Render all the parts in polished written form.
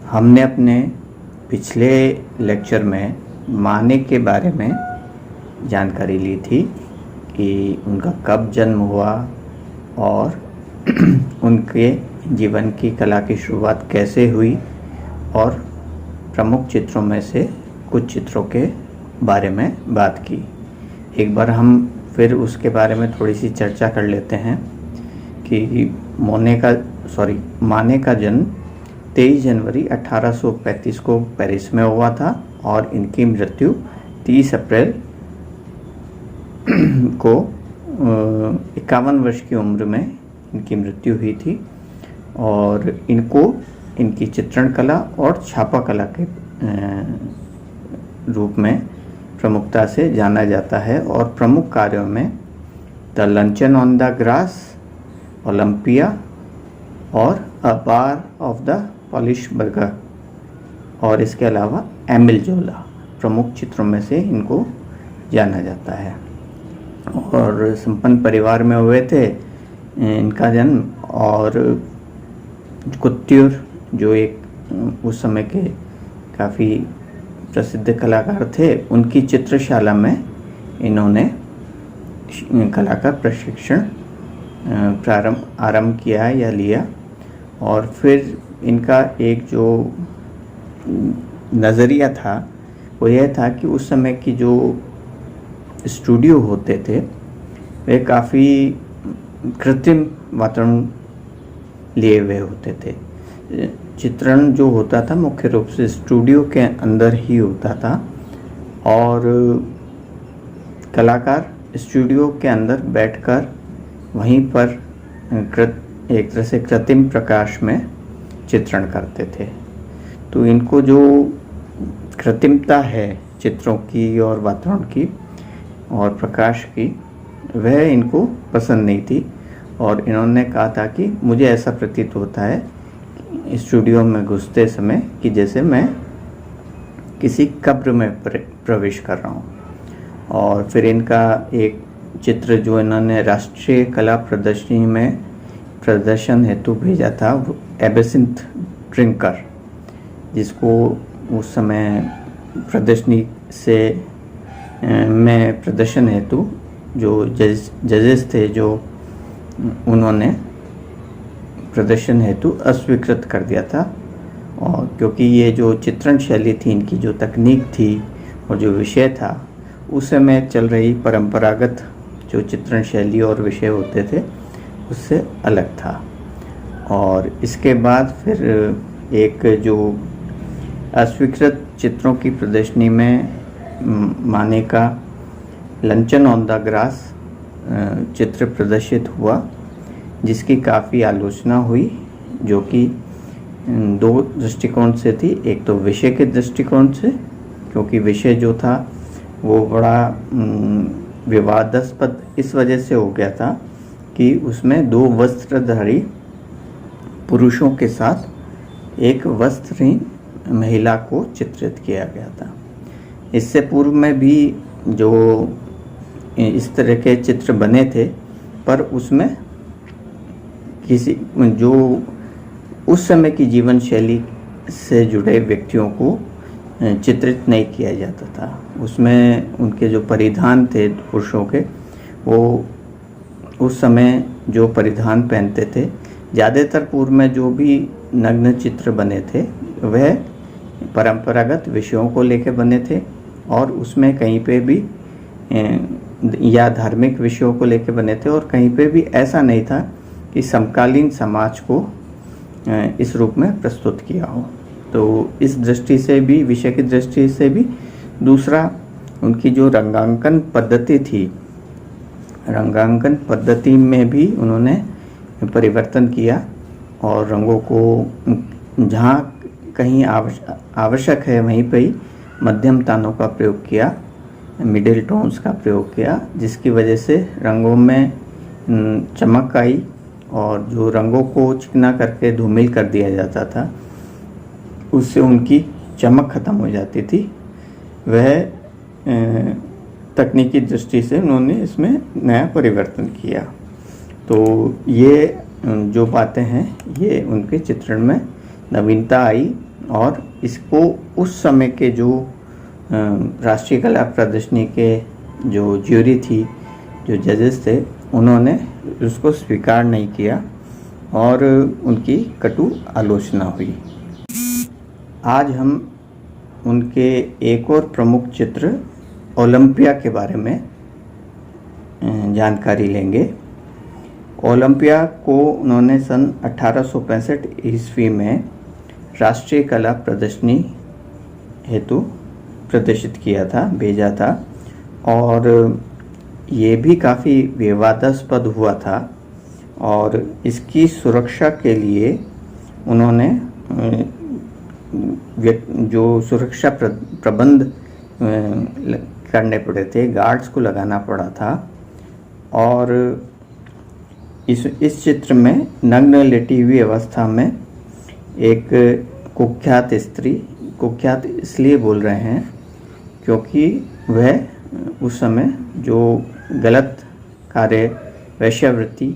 हमने अपने पिछले लेक्चर में माने के बारे में जानकारी ली थी कि उनका कब जन्म हुआ और उनके जीवन की कला की शुरुआत कैसे हुई और प्रमुख चित्रों में से कुछ चित्रों के बारे में बात की। एक बार हम फिर उसके बारे में थोड़ी सी चर्चा कर लेते हैं कि माने का जन्म 23 जनवरी 1835 को पेरिस में हुआ था और इनकी मृत्यु 30 अप्रैल को 51 वर्ष की उम्र में इनकी मृत्यु हुई थी। और इनको इनकी चित्रण कला और छापा कला के रूप में प्रमुखता से जाना जाता है और प्रमुख कार्यों में the luncheon on the grass, Olympia और अ बार ऑफ द पॉलिश बर्गर और इसके अलावा एमिल जोला प्रमुख चित्रों में से इनको जाना जाता है। और संपन्न परिवार में हुए थे इनका जन्म। और कुत्यूर जो एक उस समय के काफ़ी प्रसिद्ध कलाकार थे, उनकी चित्रशाला में इन्होंने कला का प्रशिक्षण आरंभ किया या लिया। और फिर इनका एक जो नज़रिया था वो यह था कि उस समय की जो स्टूडियो होते थे वे काफ़ी कृत्रिम वातावरण लिए हुए होते थे। चित्रण जो होता था मुख्य रूप से स्टूडियो के अंदर ही होता था और कलाकार स्टूडियो के अंदर बैठकर वहीं पर एक तरह से कृत्रिम प्रकाश में चित्रण करते थे। तो इनको जो कृत्रिमता है चित्रों की और वातावरण की और प्रकाश की, वह इनको पसंद नहीं थी और इन्होंने कहा था कि मुझे ऐसा प्रतीत होता है स्टूडियो में घुसते समय कि जैसे मैं किसी कब्र में प्रवेश कर रहा हूँ। और फिर इनका एक चित्र जो इन्होंने राष्ट्रीय कला प्रदर्शनी में प्रदर्शन हेतु भेजा था, एबेसिंथ ड्रिंकर, जिसको उस समय प्रदर्शनी से में प्रदर्शन हेतु जो जजेस थे जो उन्होंने प्रदर्शन हेतु अस्वीकृत कर दिया था। और क्योंकि ये जो चित्रण शैली थी, इनकी जो तकनीक थी और जो विषय था, उस समय चल रही परंपरागत जो चित्रण शैली और विषय होते थे उससे अलग था। और इसके बाद फिर एक जो अस्वीकृत चित्रों की प्रदर्शनी में माने का लंचन ऑन द ग्रास चित्र प्रदर्शित हुआ, जिसकी काफ़ी आलोचना हुई, जो कि दो दृष्टिकोण से थी। एक तो विषय के दृष्टिकोण से, क्योंकि विषय जो था वो बड़ा विवादास्पद इस वजह से हो गया था कि उसमें दो वस्त्रधारी पुरुषों के साथ एक वस्त्रहीन महिला को चित्रित किया गया था। इससे पूर्व में भी जो इस तरह के चित्र बने थे, पर उसमें किसी जो उस समय की जीवन शैली से जुड़े व्यक्तियों को चित्रित नहीं किया जाता था। उसमें उनके जो परिधान थे पुरुषों के, वो उस समय जो परिधान पहनते थे, ज़्यादातर पूर्व में जो भी नग्न चित्र बने थे वह परंपरागत विषयों को लेकर बने थे और उसमें कहीं पे भी या धार्मिक विषयों को लेकर बने थे और कहीं पे भी ऐसा नहीं था कि समकालीन समाज को इस रूप में प्रस्तुत किया हो। तो इस दृष्टि से भी, विषय की दृष्टि से भी, दूसरा उनकी जो रंगांकन पद्धति थी, रंगांकन पद्धति में भी उन्होंने परिवर्तन किया और रंगों को जहाँ कहीं आवश्यक है वहीं पर ही मध्यम तानों का प्रयोग किया, मिडिल टोन्स का प्रयोग किया, जिसकी वजह से रंगों में चमक आई और जो रंगों को चिकना करके धूमिल कर दिया जाता था उससे उनकी चमक खत्म हो जाती थी। वह तकनीकी दृष्टि से उन्होंने इसमें नया परिवर्तन किया। तो ये जो बातें हैं ये उनके चित्रण में नवीनता आई और इसको उस समय के जो राष्ट्रीय कला प्रदर्शनी के जो ज्यूरी थी, जो जजेस थे, उन्होंने उसको स्वीकार नहीं किया और उनकी कटु आलोचना हुई। आज हम उनके एक और प्रमुख चित्र ओलंपिया के बारे में जानकारी लेंगे। ओलंपिया को उन्होंने सन 1865 ईस्वी में राष्ट्रीय कला प्रदर्शनी हेतु प्रदर्शित किया था, भेजा था, और ये भी काफ़ी विवादास्पद हुआ था और इसकी सुरक्षा के लिए उन्होंने जो सुरक्षा प्रबंध करने पड़े थे, गार्ड्स को लगाना पड़ा था। और इस चित्र में नग्न लेटी हुई अवस्था में एक कुख्यात स्त्री, कुख्यात इसलिए बोल रहे हैं क्योंकि वह उस समय जो गलत कार्य वेश्यावृत्ति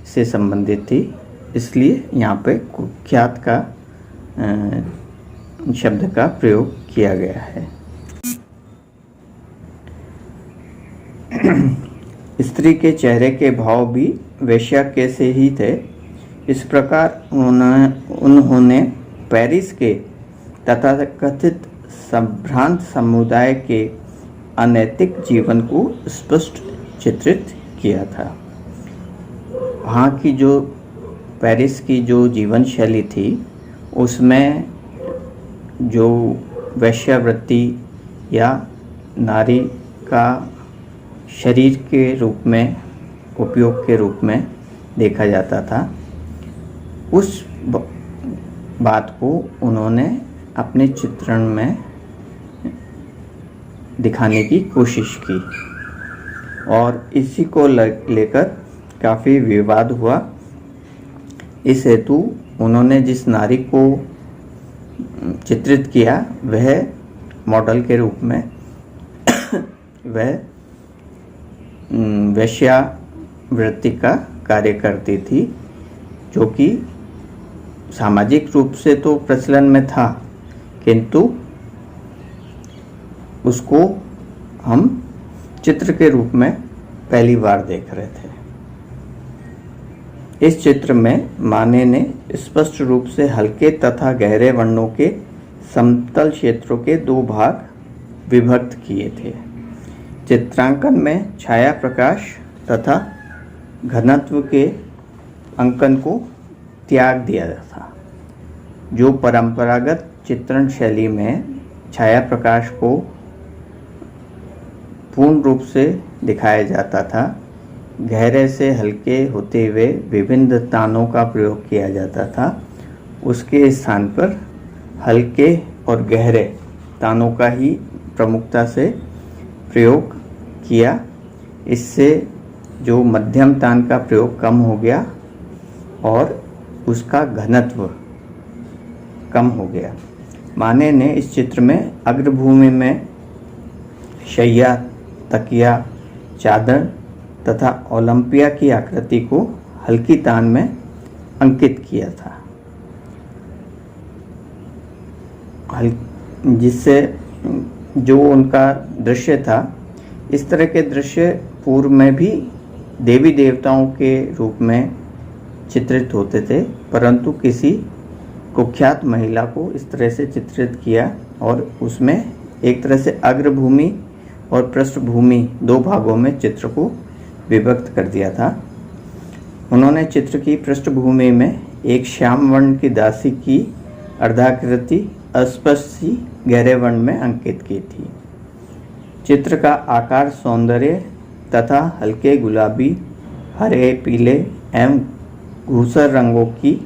से संबंधित थी, इसलिए यहाँ पे कुख्यात का शब्द का प्रयोग किया गया है। स्त्री के चेहरे के भाव भी वेश्या के से ही थे। इस प्रकार उन्होंने पेरिस के तथाकथित संभ्रांत समुदाय के अनैतिक जीवन को स्पष्ट चित्रित किया था। वहाँ की जो पेरिस की जो जीवन शैली थी, उसमें जो वेश्यावृत्ति या नारी का शरीर के रूप में, उपयोग के रूप में देखा जाता था, उस बात को उन्होंने अपने चित्रण में दिखाने की कोशिश की और इसी को लेकर काफ़ी विवाद हुआ। इस हेतु उन्होंने जिस नारी को चित्रित किया वह मॉडल के रूप में वह वेश्यावृत्ति का कार्य करती थी, जो कि सामाजिक रूप से तो प्रचलन में था, किंतु उसको हम चित्र के रूप में पहली बार देख रहे थे। इस चित्र में माने ने स्पष्ट रूप से हल्के तथा गहरे वर्णों के समतल क्षेत्रों के दो भाग विभक्त किए थे। चित्रांकन में छाया प्रकाश तथा घनत्व के अंकन को त्याग दिया था। जो परंपरागत चित्रण शैली में छाया प्रकाश को पूर्ण रूप से दिखाया जाता था, गहरे से हल्के होते हुए विभिन्न तानों का प्रयोग किया जाता था, उसके स्थान पर हल्के और गहरे तानों का ही प्रमुखता से प्रयोग किया। इससे जो मध्यम तान का प्रयोग कम हो गया और उसका घनत्व कम हो गया। माने ने इस चित्र में अग्रभूमि में शैया, तकिया, चादर तथा ओलंपिया की आकृति को हल्की तान में अंकित किया था, जिससे जो उनका दृश्य था, इस तरह के दृश्य पूर्व में भी देवी देवताओं के रूप में चित्रित होते थे, परंतु किसी कुख्यात महिला को इस तरह से चित्रित किया और उसमें एक तरह से अग्रभूमि और पृष्ठभूमि दो भागों में चित्र को विभक्त कर दिया था। उन्होंने चित्र की पृष्ठभूमि में एक श्याम वर्ण की दासी की अर्धाकृति अस्पष्ट सी गहरे वर्ण में अंकित की थी। चित्र का आकार सौंदर्य तथा हल्के गुलाबी, हरे, पीले एवं धूसर रंगों की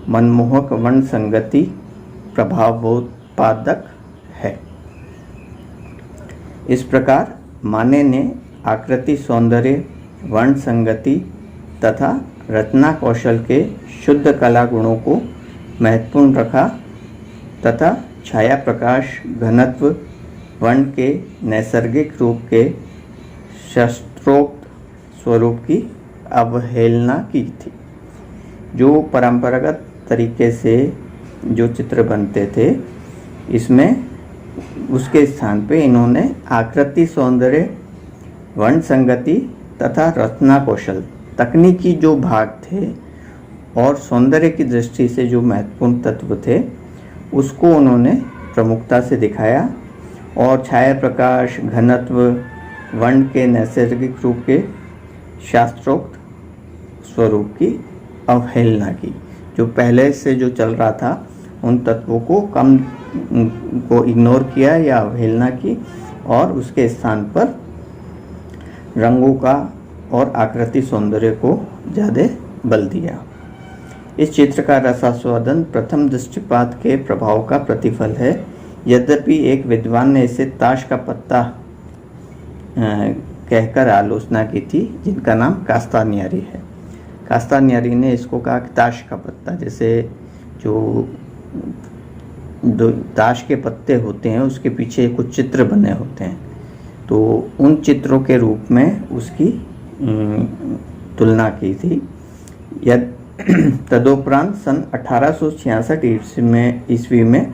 मनमोहक वर्ण संगति प्रभावोत्पादक है। इस प्रकार माने ने आकृति सौंदर्य, वर्ण संगति तथा रचना कौशल के शुद्ध कला गुणों को महत्वपूर्ण रखा तथा छाया प्रकाश, घनत्व, वर्ण के नैसर्गिक रूप के शास्त्रोक्त स्वरूप की अवहेलना की थी। जो परंपरागत तरीके से जो चित्र बनते थे इसमें उसके स्थान पे इन्होंने आकृति, सौंदर्य, वर्ण संगति तथा रचना कौशल, तकनीकी जो भाग थे और सौंदर्य की दृष्टि से जो महत्वपूर्ण तत्व थे उसको उन्होंने प्रमुखता से दिखाया और छाया प्रकाश, घनत्व, वर्ण के नैसर्गिक रूप के शास्त्रोक्त स्वरूप की अवहेलना की। जो पहले से जो चल रहा था उन तत्वों को कम को इग्नोर किया या अवहेलना की और उसके स्थान पर रंगों का और आकृति, सौंदर्य को ज़्यादा बल दिया। इस चित्र का रसास्वादन प्रथम दृष्टिपात के प्रभाव का प्रतिफल है। यद्यपि एक विद्वान ने इसे ताश का पत्ता कहकर आलोचना की थी, जिनका नाम कास्तानियारी है। कास्तानियारी ने इसको कहा कि ताश का पत्ता, जैसे जो ताश के पत्ते होते हैं उसके पीछे कुछ चित्र बने होते हैं, तो उन चित्रों के रूप में उसकी तुलना की थी। तदोपरांत सन 1866 ईस्वी में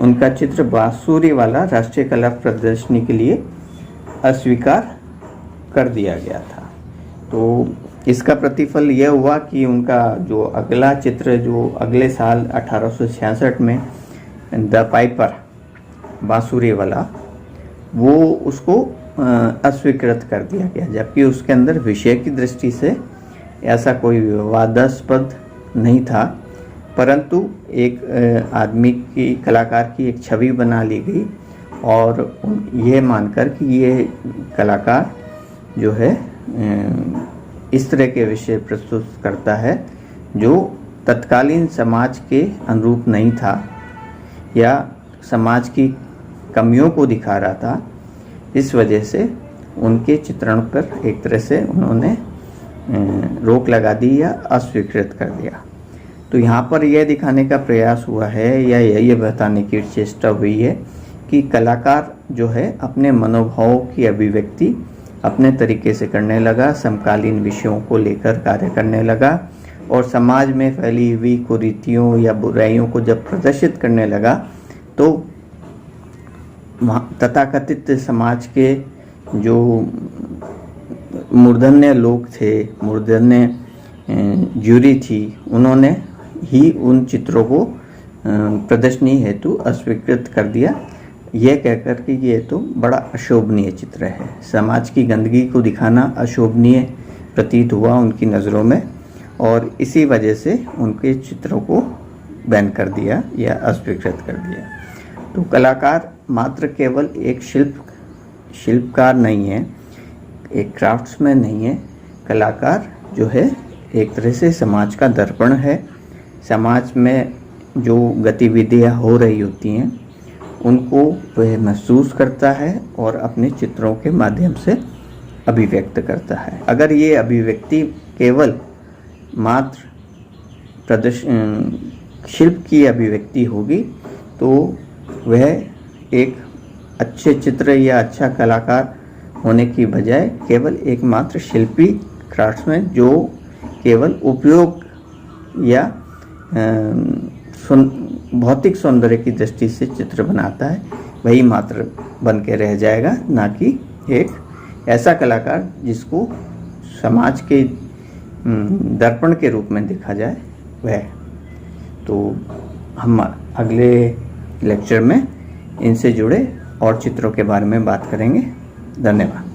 उनका चित्र बांसुरी वाला राष्ट्रीय कला प्रदर्शनी के लिए अस्वीकार कर दिया गया था। तो इसका प्रतिफल यह हुआ कि उनका जो अगला चित्र जो अगले साल 1866 में द पाइपर बांसुरी वाला, वो उसको अस्वीकृत कर दिया गया, जबकि उसके अंदर विषय की दृष्टि से ऐसा कोई विवादास्पद नहीं था, परंतु एक आदमी की, कलाकार की एक छवि बना ली गई और ये मानकर कि ये कलाकार जो है इस तरह के विषय प्रस्तुत करता है जो तत्कालीन समाज के अनुरूप नहीं था या समाज की कमियों को दिखा रहा था। इस वजह से उनके चित्रण पर एक तरह से उन्होंने रोक लगा दी या अस्वीकृत कर दिया। तो यहाँ पर यह दिखाने का प्रयास हुआ है या ये बताने की चेष्टा हुई है कि कलाकार जो है अपने मनोभावों की अभिव्यक्ति अपने तरीके से करने लगा, समकालीन विषयों को लेकर कार्य करने लगा और समाज में फैली हुई कुरीतियों या बुराइयों को जब प्रदर्शित करने लगा तो तथाकथित समाज के जो मूर्धन्य लोग थे, मूर्धन्य ज्यूरी थी, उन्होंने ही उन चित्रों को प्रदर्शनी हेतु अस्वीकृत कर दिया, यह कहकर कि ये तो बड़ा अशोभनीय चित्र है। समाज की गंदगी को दिखाना अशोभनीय प्रतीत हुआ उनकी नज़रों में और इसी वजह से उनके चित्रों को बैन कर दिया या अस्वीकृत कर दिया। तो कलाकार मात्र केवल एक शिल्पकार नहीं है, एक क्राफ्ट्समैन नहीं है। कलाकार जो है एक तरह से समाज का दर्पण है। समाज में जो गतिविधियाँ हो रही होती हैं उनको वह महसूस करता है और अपने चित्रों के माध्यम से अभिव्यक्त करता है। अगर ये अभिव्यक्ति केवल मात्र शिल्प की अभिव्यक्ति होगी तो वह एक अच्छे चित्र या अच्छा कलाकार होने की बजाय केवल एकमात्र शिल्पी, क्राफ्ट्समैन जो केवल उपयोग या भौतिक सौंदर्य की दृष्टि से चित्र बनाता है, वही मात्र बन के रह जाएगा, ना कि एक ऐसा कलाकार जिसको समाज के दर्पण के रूप में देखा जाए वह। तो हम अगले लेक्चर में इनसे जुड़े और चित्रों के बारे में बात करेंगे। धन्यवाद।